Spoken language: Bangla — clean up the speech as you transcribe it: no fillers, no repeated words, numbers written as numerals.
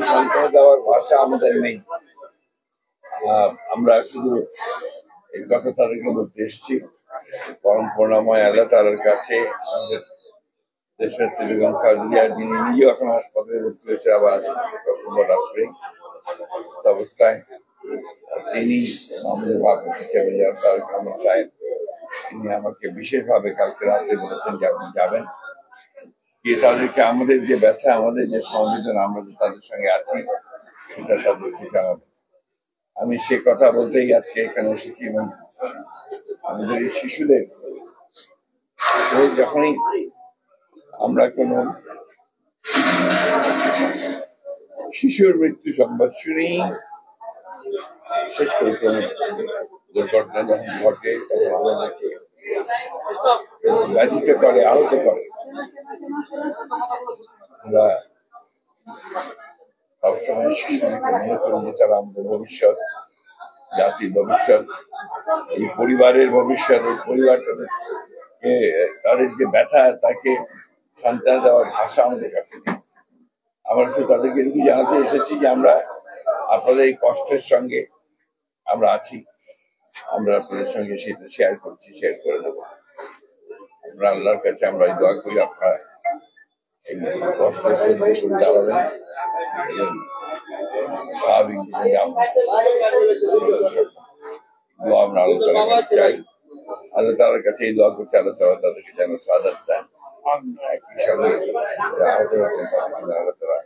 সান্ত্বনা দেওয়ার ভাষা আমাদের নেই। আমরা শুধু এই কথা তাদেরকে বলতে এসেছি, পরম করুণাময় আল্লাহ তাআলার কাছে আমাদের দেশের বেগম খালেদা যিনি নিজেও এখন হাসপাতালে ভর্তি হয়েছে, আবার রাত্রে অবস্থায় তিনি আমাদের ভাবনা হিসেবে সাহেব তিনি আমাকে বিশেষভাবে কালকে রাতে বলেছেন যে আপনি যাবেন, গিয়ে তাদেরকে আমাদের যে ব্যথা, আমাদের যে সংবেদনা, আমরা যে তাদের সঙ্গে আছি সেটা তাদেরকে জানাবেন। আমি সে কথা বলতেই আজকে এখানে এসেছি। এবং আমাদের এই শিশুদের যখনই আমরা কোনো শিশুর মৃত্যু সংবাদ শুনি, বিশেষ করে কোনো দুর্ঘটনা যখন ঘটে তখন আমাদেরকে ব্যথিত করে, আহত করে। আমরা সবসময় শিশুদেরকে মনে করি যে তারা আমাদের ভবিষ্যৎ, জাতির ভবিষ্যৎ, এই পরিবারের ভবিষ্যৎ। এই পরিবারটাকে তাদের যে ব্যথা, তাকে সন্তান দেওয়ার ভাষা আমাদের কাছে নেই। আমরা শুধু তাদেরকে জানাতে এসেছি যে আমরা আপনাদের এই কষ্টের সঙ্গে আমরা আছি, আমরা আপনাদের সঙ্গে সেটা শেয়ার করছি, শেয়ার করে দেবো। আমরা আল্লাহর কাছে আমরা দোয়া করি আপনারা এই কষ্ট সহ্য করে দাঁড়াবেন এবং স্বাভাবিক আমরা আল্লাহ তাআলার কাছে চাই। আল্লাহ তাআলার কাছে এই দোয়া করছি, আল্লাহ তাআলা তাদেরকে যেন সাহায্য দেন। একই সঙ্গে আহত হয়েছেন আল্লাহ তাআলা